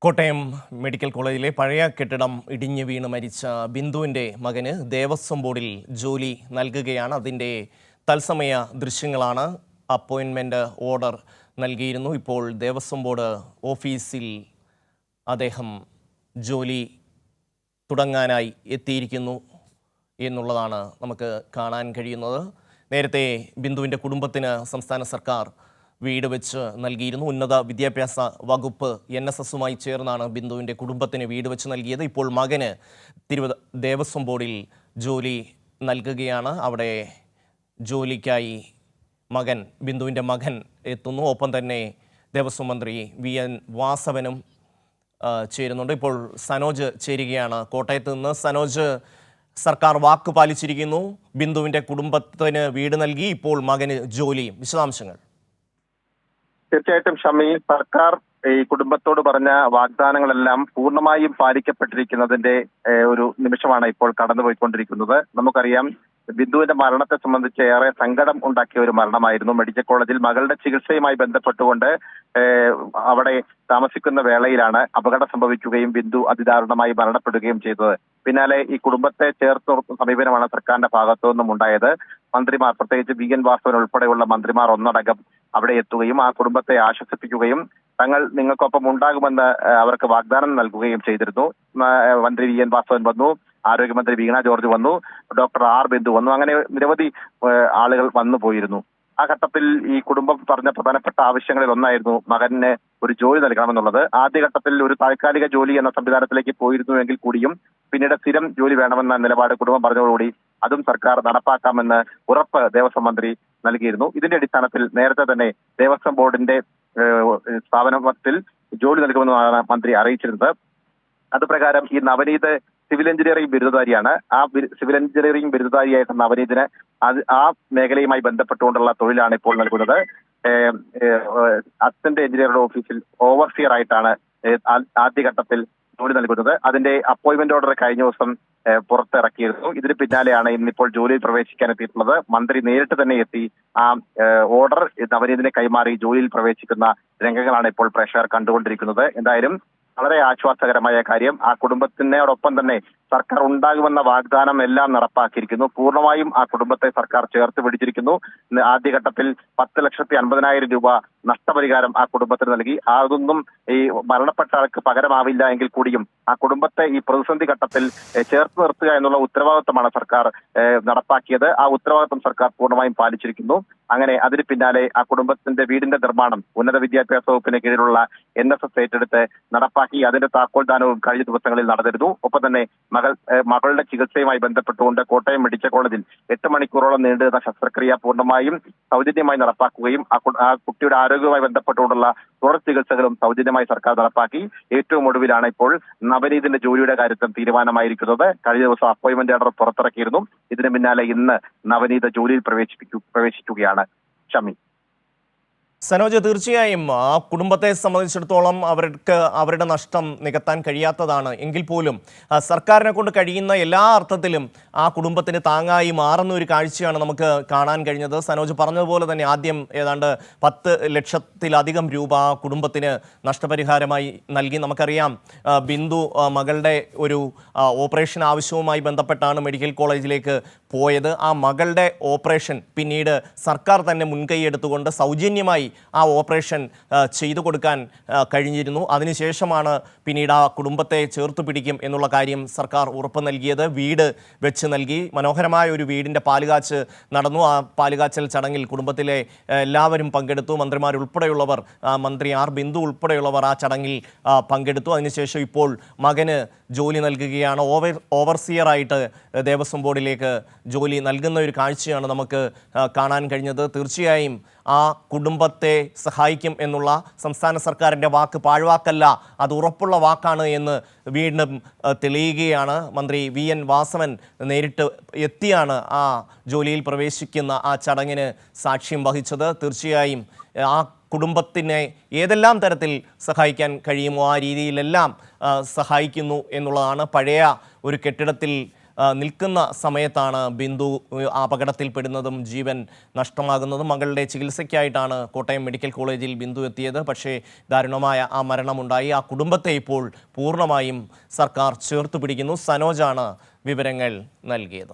Kottayam medical കോളേജിലെ പഴയ കെട്ടിടം ഇടിഞ്ഞു വീണ് മരിച്ച ബിന്ദുവിൻ്റെ മകന് ദേവസ്വം ബോർഡിൽ ജോലി നൽകുകയാണ്. അതിൻ്റെ തത്സമയ ദൃശ്യങ്ങളാണ്. അപ്പോയിൻമെൻറ്റ് ഓർഡർ നൽകിയിരുന്നു. ഇപ്പോൾ ദേവസ്വം ബോർഡ് ഓഫീസിൽ അദ്ദേഹം ജോലി തുടങ്ങാനായി എത്തിയിരിക്കുന്നു എന്നുള്ളതാണ് നമുക്ക് കാണാൻ കഴിയുന്നത്. നേരത്തെ ബിന്ദുവിൻ്റെ കുടുംബത്തിന് സംസ്ഥാന സർക്കാർ വീട് വെച്ച് നൽകിയിരുന്നു. ഉന്നത വിദ്യാഭ്യാസ വകുപ്പ് NSSുമായി ചേർന്നാണ് ബിന്ദുവിൻ്റെ കുടുംബത്തിന് വീട് വെച്ച് നൽകിയത്. ഇപ്പോൾ മകന് ദേവസ്വം ബോർഡിൽ ജോലി നൽകുകയാണ്. അവിടെ ജോലിക്കായി ബിന്ദുവിൻ്റെ മകൻ എത്തുന്നു. ഒപ്പം തന്നെ ദേവസ്വം മന്ത്രി VN വാസവനും ചേരുന്നുണ്ട്. ഇപ്പോൾ സനോജ് ചേരുകയാണ് കോട്ടയത്ത് നിന്ന്. സനോജ്, സർക്കാർ വാക്ക് പാലിച്ചിരിക്കുന്നു. ബിന്ദുവിൻ്റെ കുടുംബത്തിന് വീട് നൽകി. ഇപ്പോൾ മകന് ജോലിയും. വിശദാംശങ്ങൾ. തീർച്ചയായിട്ടും ഷമി, സർക്കാർ ഈ കുടുംബത്തോട് പറഞ്ഞ വാഗ്ദാനങ്ങളെല്ലാം പൂർണ്ണമായും പാലിക്കപ്പെട്ടിരിക്കുന്നതിന്റെ ഒരു നിമിഷമാണ് ഇപ്പോൾ കടന്നുപോയിക്കൊണ്ടിരിക്കുന്നത്. നമുക്കറിയാം, ബിന്ദുവിന്റെ മരണത്തെ സംബന്ധിച്ച് ഏറെ സങ്കടം ഉണ്ടാക്കിയ ഒരു മരണമായിരുന്നു. മെഡിക്കൽ കോളേജിൽ മകളുടെ ചികിത്സയുമായി ബന്ധപ്പെട്ടുകൊണ്ട് അവിടെ താമസിക്കുന്ന വേളയിലാണ് അപകടം സംഭവിക്കുകയും ബിന്ദു അതിദാരുണമായി മരണപ്പെടുകയും ചെയ്തത്. പിന്നാലെ ഈ കുടുംബത്തെ ചേർത്ത് സമീപനമാണ് സർക്കാരിന്റെ ഭാഗത്തു നിന്നും ഉണ്ടായത്. മന്ത്രിമാർ, പ്രത്യേകിച്ച് VN വാസവൻ ഉൾപ്പെടെയുള്ള മന്ത്രിമാർ ഒന്നടങ്കം അവിടെ എത്തുകയും ആ കുടുംബത്തെ ആശ്വസിപ്പിക്കുകയും തങ്ങൾ നിങ്ങൾക്കൊപ്പം ഉണ്ടാകുമെന്ന് അവർക്ക് വാഗ്ദാനം നൽകുകയും ചെയ്തിരുന്നു. മന്ത്രി VN വാസവൻ വന്നു, ആരോഗ്യമന്ത്രി വീണ ജോർജ് വന്നു, ഡോക്ടർ R ബിന്ദു വന്നു. അങ്ങനെ നിരവധി ആളുകൾ വന്നു പോയിരുന്നു. ആ ഘട്ടത്തിൽ ഈ കുടുംബം പറഞ്ഞ പ്രധാനപ്പെട്ട ആവശ്യങ്ങളിൽ ഒന്നായിരുന്നു മകന് ഒരു ജോലി നൽകണമെന്നുള്ളത്. ആദ്യഘട്ടത്തിൽ ഒരു താൽക്കാലിക ജോലി എന്ന സംവിധാനത്തിലേക്ക് പോയിരുന്നുവെങ്കിൽ കൂടിയും പിന്നീട് സ്ഥിരം ജോലി വേണമെന്ന നിലപാട് കുടുംബം പറഞ്ഞതോടുകൂടി അതും സർക്കാർ നടപ്പാക്കാമെന്ന് ഉറപ്പ് ദേവസ്വം മന്ത്രി നൽകിയിരുന്നു. ഇതിന്റെ അടിസ്ഥാനത്തിൽ നേരത്തെ തന്നെ ദേവസ്വം ബോർഡിന്റെ സ്ഥാപനത്തിൽ ജോലി നൽകുമെന്നാണ് മന്ത്രി അറിയിച്ചിരുന്നത്. അതുപ്രകാരം ഈ നവനീത് സിവിൽ എഞ്ചിനീയറിംഗ് ബിരുദധാരിയാണ്. ആ സിവിൽ എഞ്ചിനീയറിംഗ് ബിരുദധാരിയായിട്ട് നവനീതിന് ആ മേഖലയുമായി ബന്ധപ്പെട്ടുകൊണ്ടുള്ള തൊഴിലാണ് ഇപ്പോൾ നൽകുന്നത്. അസിസ്റ്റന്റ് എഞ്ചിനീയറുടെ ഓഫീസിൽ ഓവർസിയർ ആയിട്ടാണ് ആദ്യഘട്ടത്തിൽ ജോലി നൽകുന്നത്. അതിന്റെ അപ്പോയിന്റ്മെന്റ് ഓർഡർ കഴിഞ്ഞ ദിവസം പുറത്തിറക്കിയിരുന്നു. ഇതിന് പിന്നാലെയാണ് ഇന്നിപ്പോൾ ജോലിയിൽ പ്രവേശിക്കാൻ എത്തിയിട്ടുള്ളത്. മന്ത്രി നേരിട്ട് തന്നെ എത്തി ആ ഓർഡർ നവനീതിനെ കൈമാറി ജോലിയിൽ പ്രവേശിക്കുന്ന രംഗങ്ങളാണ് ഇപ്പോൾ പ്രേക്ഷകർ കണ്ടുകൊണ്ടിരിക്കുന്നത്. എന്തായാലും വളരെ ആശ്വാസകരമായ കാര്യം, ആ കുടുംബത്തിനോടൊപ്പം തന്നെ സർക്കാർ ഉണ്ടാകുമെന്ന വാഗ്ദാനം എല്ലാം നടപ്പാക്കിയിരിക്കുന്നു. പൂർണ്ണമായും ആ കുടുംബത്തെ സർക്കാർ ചേർത്ത് പിടിച്ചിരിക്കുന്നു. ആദ്യഘട്ടത്തിൽ 10,50,000 രൂപ നഷ്ടപരിഹാരം ആ കുടുംബത്തിന് നൽകി. അതൊന്നും ഈ മരണപ്പെട്ട ആൾക്ക് പകരമാവില്ല എങ്കിൽ കൂടിയും ആ കുടുംബത്തെ ഈ പ്രതിസന്ധി ഘട്ടത്തിൽ ചേർത്ത് നിർത്തുക എന്നുള്ള ഉത്തരവാദിത്വമാണ് സർക്കാർ നടപ്പാക്കിയത്. ആ ഉത്തരവാദിത്വം സർക്കാർ പൂർണ്ണമായും പാലിച്ചിരിക്കുന്നു. അങ്ങനെ അതിന് പിന്നാലെ ആ കുടുംബത്തിന്റെ വീടിന്റെ നിർമ്മാണം ഉന്നത വിദ്യാഭ്യാസ വകുപ്പിന് കീഴിലുള്ള NSS ഏറ്റെടുത്ത് നടപ്പാക്കി. അതിന്റെ താക്കോൽദാനവും കഴിഞ്ഞ ദിവസങ്ങളിൽ നടന്നിരുന്നു. ഒപ്പം തന്നെ മകളുടെ ചികിത്സയുമായി ബന്ധപ്പെട്ടുകൊണ്ട് കോട്ടയം മെഡിക്കൽ കോളേജിൽ 8 മണിക്കൂറോളം നീണ്ടുനിന്ന ശസ്ത്രക്രിയ പൂർണ്ണമായും സൗജന്യമായി നടപ്പാക്കുകയും ആ കുട്ടിയുടെ ആരോഗ്യവുമായി ബന്ധപ്പെട്ടുകൊണ്ടുള്ള തുടർ ചികിത്സകളും സൗജന്യമായി സർക്കാർ നടപ്പാക്കി. ഏറ്റവും ഒടുവിലാണ് ഇപ്പോൾ നവനീതിന്റെ ജോലിയുടെ കാര്യത്തിൽ തീരുമാനമായിരിക്കുന്നത്. കഴിഞ്ഞ ദിവസം അപ്പോയിന്റ്മെന്റ് ഓർഡർ പുറത്തിറക്കിയിരുന്നു. ഇതിന് പിന്നാലെ ഇന്ന് നവനീത് ജോലിയിൽ പ്രവേശിക്കുകയാണ്. ഷമി. സനോജ്, തീർച്ചയായും ആ കുടുംബത്തെ സംബന്ധിച്ചിടത്തോളം അവരുടെ നഷ്ടം നികത്താൻ കഴിയാത്തതാണ്. എങ്കിൽ പോലും സർക്കാരിനെ കൊണ്ട് കഴിയുന്ന എല്ലാ അർത്ഥത്തിലും ആ കുടുംബത്തിന് താങ്ങായി മാറുന്ന ഒരു കാഴ്ചയാണ് നമുക്ക് കാണാൻ കഴിഞ്ഞത്. സനോജ് പറഞ്ഞതുപോലെ തന്നെ ആദ്യം ഏതാണ്ട് 10 ലക്ഷത്തിലധികം രൂപ ആ കുടുംബത്തിന് നഷ്ടപരിഹാരമായി നൽകി. നമുക്കറിയാം, ബിന്ദു മകളുടെ ഒരു ഓപ്പറേഷൻ ആവശ്യവുമായി ബന്ധപ്പെട്ടാണ് മെഡിക്കൽ കോളേജിലേക്ക് പോയത്. ആ മകളുടെ ഓപ്പറേഷൻ പിന്നീട് സർക്കാർ തന്നെ മുൻകൈയെടുത്തുകൊണ്ട് സൗജന്യമായി ആ ഓപ്പറേഷൻ ചെയ്തു കൊടുക്കാൻ കഴിഞ്ഞിരുന്നു. അതിനുശേഷമാണ് പിന്നീട് ആ കുടുംബത്തെ ചേർത്ത് പിടിക്കും എന്നുള്ള കാര്യം സർക്കാർ ഉറപ്പ് നൽകിയത്. വീട് വെച്ച് നൽകി. മനോഹരമായ ഒരു വീടിൻ്റെ പാലുകാച്ച് നടന്നു. ആ പാലുകാച്ചൽ ചടങ്ങിൽ കുടുംബത്തിലെ എല്ലാവരും പങ്കെടുത്തു. മന്ത്രിമാരുൾപ്പെടെയുള്ളവർ, മന്ത്രി R ബിന്ദു ഉൾപ്പെടെയുള്ളവർ ആ ചടങ്ങിൽ പങ്കെടുത്തു. അതിനുശേഷം ഇപ്പോൾ മകന് ജോലി നൽകുകയാണ്. ഓവർസിയറായിട്ട് ദേവസ്വം ബോർഡിലേക്ക് ജോലി നൽകുന്ന ഒരു കാഴ്ചയാണ് നമുക്ക് കാണാൻ കഴിഞ്ഞത്. തീർച്ചയായും ആ കുടുംബത്തെ സഹായിക്കും എന്നുള്ള സംസ്ഥാന സർക്കാരിൻ്റെ വാക്ക് പാഴ്വാക്കല്ല, അത് ഉറപ്പുള്ള വാക്കാണ് എന്ന് വീണ്ടും തെളിയുകയാണ്. മന്ത്രി VN വാസവൻ നേരിട്ട് എത്തിയാണ് ആ ജോലിയിൽ പ്രവേശിക്കുന്ന ആ ചടങ്ങിന് സാക്ഷ്യം വഹിച്ചത്. തീർച്ചയായും ആ കുടുംബത്തിനെ ഏതെല്ലാം തരത്തിൽ സഹായിക്കാൻ കഴിയുമോ ആ രീതിയിലെല്ലാം സഹായിക്കുന്നു എന്നുള്ളതാണ്. പഴയ ഒരു കെട്ടിടത്തിൽ നിൽക്കുന്ന സമയത്താണ് ബിന്ദു അപകടത്തിൽപ്പെടുന്നതും ജീവൻ നഷ്ടമാകുന്നതും. മകളുടെ ചികിത്സയ്ക്കായിട്ടാണ് കോട്ടയം മെഡിക്കൽ കോളേജിൽ ബിന്ദു എത്തിയത്. പക്ഷേ ദാരുണമായ ആ മരണമുണ്ടായി. ആ കുടുംബത്തെ ഇപ്പോൾ പൂർണ്ണമായും സർക്കാർ ചേർത്ത് പിടിക്കുന്നു. സനോജാണ് വിവരങ്ങൾ നൽകിയത്.